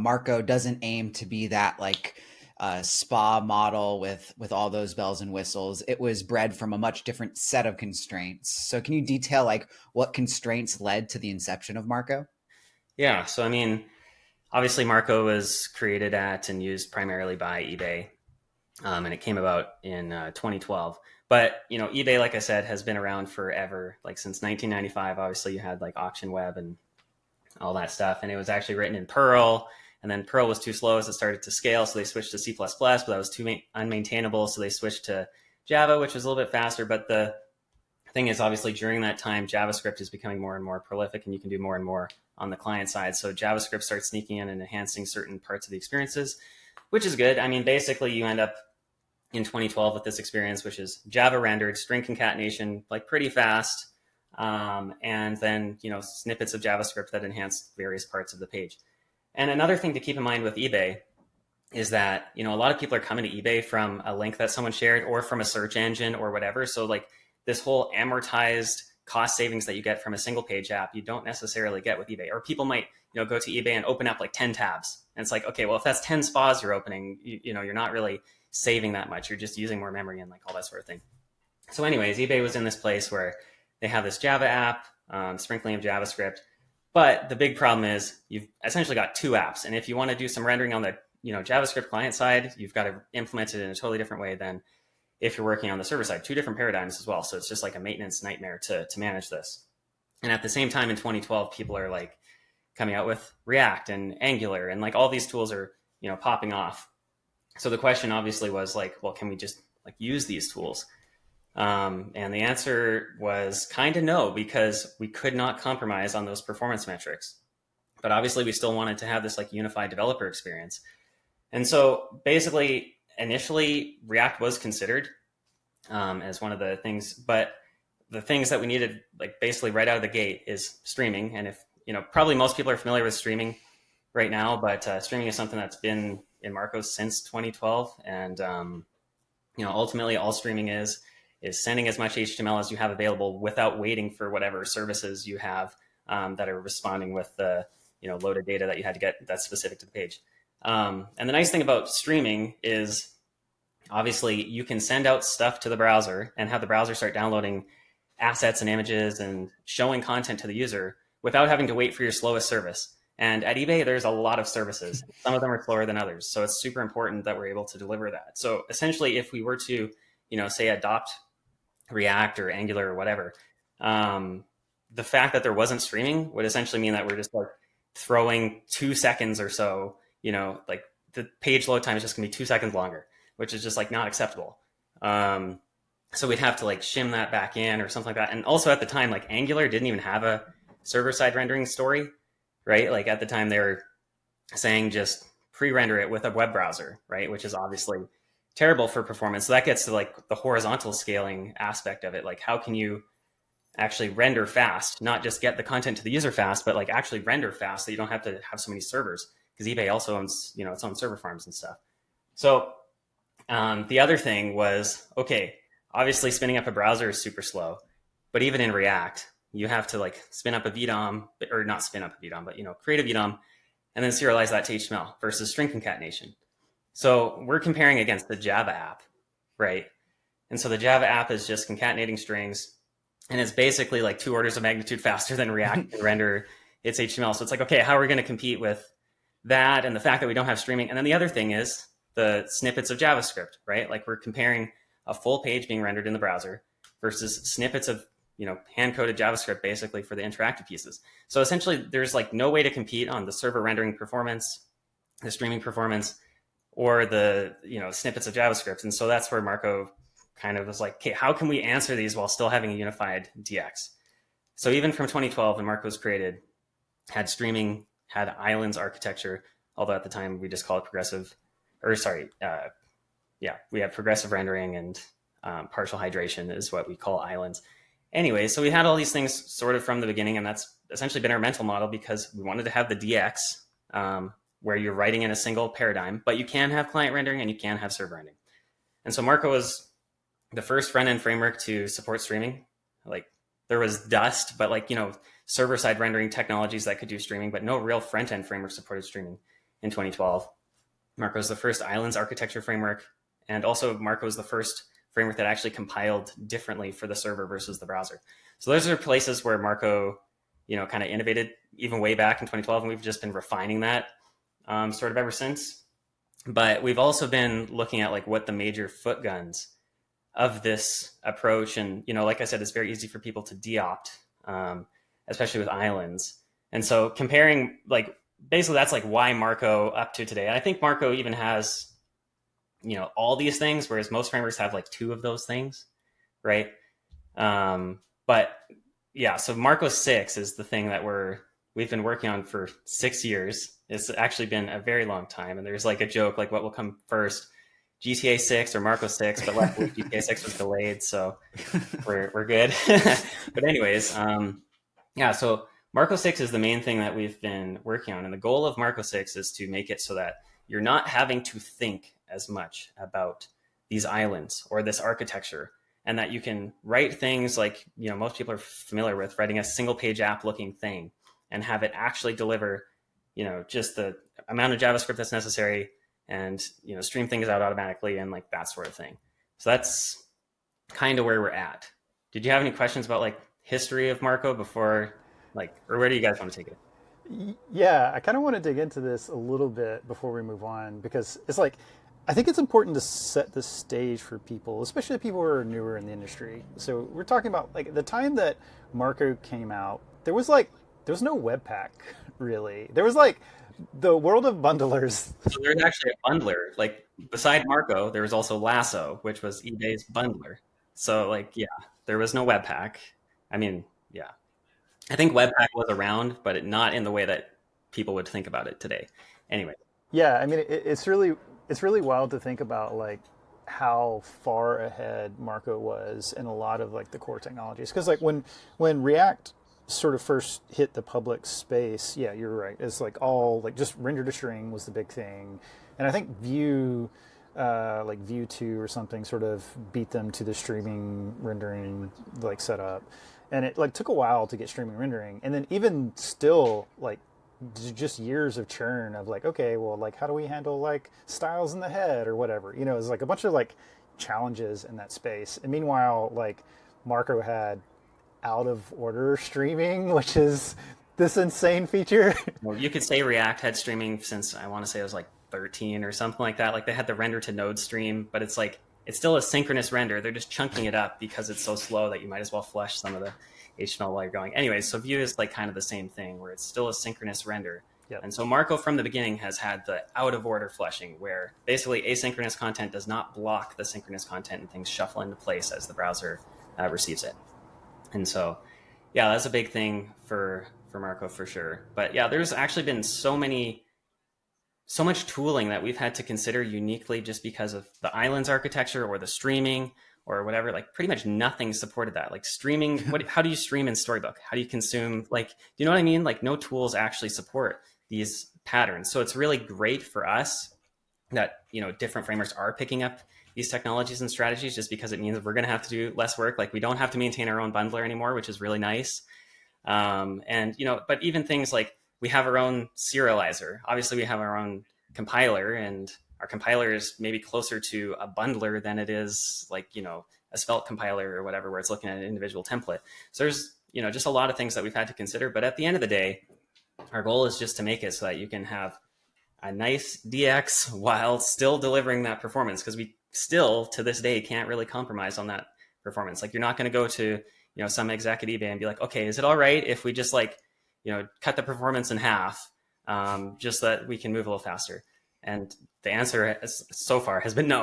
Marko doesn't aim to be that like spa model with all those bells and whistles. It was bred from a much different set of constraints. So can you detail like what constraints led to the inception of Marko? Yeah. So, I mean, obviously, Marko was created at and used primarily by eBay, and it came about in 2012. But eBay, like I said, has been around forever, like since 1995. Obviously, you had like Auction Web and all that stuff, and it was actually written in Perl. And then Perl was too slow as it started to scale, so they switched to C++, but that was too unmaintainable, so they switched to Java, which was a little bit faster. But the thing is, obviously, during that time, JavaScript is becoming more and more prolific, and you can do more and more on the client side. So JavaScript starts sneaking in and enhancing certain parts of the experiences, which is good. I mean, basically, you end up in 2012 with this experience, which is Java rendered, string concatenation, like pretty fast, and then snippets of JavaScript that enhance various parts of the page. And another thing to keep in mind with eBay is that a lot of people are coming to eBay from a link that someone shared or from a search engine or whatever. So like this whole amortized cost savings that you get from a single page app, you don't necessarily get with eBay. Or people might go to eBay and open up like 10 tabs, and it's like, okay, well, if that's 10 spas you're opening, you're not really saving that much. You're just using more memory and like all that sort of thing. So anyways, eBay was in this place where they have this Java app, sprinkling of JavaScript. But the big problem is you've essentially got two apps. And if you want to do some rendering on the JavaScript client side, you've got to implement it in a totally different way than if you're working on the server side. Two different paradigms as well. So it's just like a maintenance nightmare to manage this. And at the same time in 2012, people are like coming out with React and Angular, and like all these tools are popping off. So the question obviously was like, well, can we just like use these tools? And the answer was kind of no, because we could not compromise on those performance metrics. But obviously we still wanted to have this like unified developer experience. And so basically, initially React was considered as one of the things, but the things that we needed like basically right out of the gate is streaming. And if, probably most people are familiar with streaming right now, but streaming is something that's been in Marko since 2012. And, ultimately all streaming is sending as much HTML as you have available without waiting for whatever services you have that are responding with the loaded data that you had to get that's specific to the page. And the nice thing about streaming is obviously you can send out stuff to the browser and have the browser start downloading assets and images and showing content to the user without having to wait for your slowest service. And at eBay, there's a lot of services. Some of them are slower than others. So it's super important that we're able to deliver that. So essentially, if we were to, say adopt React or Angular or whatever, the fact that there wasn't streaming would essentially mean that we're just like throwing 2 seconds or so, like the page load time is just gonna be 2 seconds longer, which is just like not acceptable. So we'd have to like shim that back in or something like that. And also at the time, like Angular didn't even have a server-side rendering story, right? Like at the time they were saying just pre-render it with a web browser, right? Which is obviously terrible for performance. So that gets to like the horizontal scaling aspect of it. Like how can you actually render fast, not just get the content to the user fast, but like actually render fast so you don't have to have so many servers, because eBay also owns, its own server farms and stuff. So the other thing was, okay, obviously spinning up a browser is super slow, but even in React, you have to like spin up a VDOM, or not spin up a VDOM, but create a VDOM and then serialize that to HTML versus string concatenation. So we're comparing against the Java app, right? And so the Java app is just concatenating strings, and it's basically like 2 orders of magnitude faster than React can render its HTML. So it's like, okay, how are we going to compete with that and the fact that we don't have streaming? And then the other thing is the snippets of JavaScript, right? Like we're comparing a full page being rendered in the browser versus snippets of hand-coded JavaScript basically for the interactive pieces. So essentially there's like no way to compete on the server rendering performance, the streaming performance, or the snippets of JavaScript. And so that's where Marko kind of was like, okay, how can we answer these while still having a unified DX? So even from 2012 when Marko was created, had streaming, had islands architecture, although at the time we just call it progressive, we have progressive rendering, and partial hydration is what we call islands. Anyway, so we had all these things sort of from the beginning, and that's essentially been our mental model, because we wanted to have the DX where you're writing in a single paradigm, but you can have client rendering and you can have server rendering. And so Marko was the first front-end framework to support streaming. Like there was Dust, but like, server-side rendering technologies that could do streaming, but no real front-end framework supported streaming. in 2012. Marko is the first islands architecture framework, and also Marko is the first framework that actually compiled differently for the server versus the browser. So those are places where Marko, kind of innovated even way back in 2012, and we've just been refining that sort of ever since. But we've also been looking at like what the major foot guns of this approach, and like I said, it's very easy for people to de-opt, especially with islands. And so comparing, like, basically that's like why Marko up to today. And I think Marko even has, all these things, whereas most frameworks have like 2 of those things, right? But yeah, so Marko 6 is the thing that we've been working on for 6 years. It's actually been a very long time. And there's like a joke, like what will come first, GTA 6 or Marko 6, but luckily GTA 6 was delayed, so we're good. But anyways, yeah, so Marko 6 is the main thing that we've been working on. And the goal of Marko 6 is to make it so that you're not having to think as much about these islands or this architecture, and that you can write things like, most people are familiar with writing a single page app looking thing and have it actually deliver, just the amount of JavaScript that's necessary, and, stream things out automatically and like that sort of thing. So that's kind of where we're at. Did you have any questions about like history of Marko before, like, or where do you guys want to take it? Yeah, I kind of want to dig into this a little bit before we move on, because it's like, I think it's important to set the stage for people, especially people who are newer in the industry. So we're talking about like the time that Marko came out, there was no Webpack really. There was like the world of bundlers. So there's actually a bundler. Like beside Marko, there was also Lasso, which was eBay's bundler. So like, yeah, there was no Webpack. I mean, yeah, I think Webpack was around, but not in the way that people would think about it today. Anyway. Yeah, I mean, it's really wild to think about like how far ahead Marko was in a lot of like the core technologies. Because like when React sort of first hit the public space, yeah, you're right. It's like all like just render to string was the big thing, and I think Vue, like Vue 2 or something, sort of beat them to the streaming rendering like setup, and it like took a while to get streaming rendering, and then even still like just years of churn of like, okay, well, like how do we handle like styles in the head or whatever, it's like a bunch of like challenges in that space. And meanwhile, like Marko had out of order streaming, which is this insane feature. Well, you could say React had streaming since, I want to say it was like 13 or something like that. Like they had the render to node stream, but it's like, it's still a synchronous render. They're just chunking it up because it's so slow that you might as well flush some of the HTML while you're going. Anyways, so Vue is like kind of the same thing, where it's still a synchronous render. Yep. And so Marko from the beginning has had the out of order flushing, where basically asynchronous content does not block the synchronous content and things shuffle into place as the browser receives it. And so, yeah, that's a big thing for Marko for sure. But yeah, there's actually been so much tooling that we've had to consider uniquely just because of the islands architecture or the streaming or whatever. Like pretty much nothing supported that. Like streaming, how do you stream in Storybook? How do you consume, like, do you know what I mean? Like no tools actually support these patterns. So it's really great for us that, different frameworks are picking up these technologies and strategies, just because it means that we're going to have to do less work. Like we don't have to maintain our own bundler anymore, which is really nice. And, but even things like we have our own serializer. Obviously we have our own compiler, and our compiler is maybe closer to a bundler than it is like, a Svelte compiler or whatever, where it's looking at an individual template. So there's, just a lot of things that we've had to consider. But at the end of the day, our goal is just to make it so that you can have a nice DX while still delivering that performance, because we still to this day can't really compromise on that performance. Like you're not going to go to, some exec at eBay and be like, okay, is it all right if we just like, cut the performance in half, just so that we can move a little faster? And the answer so far has been no.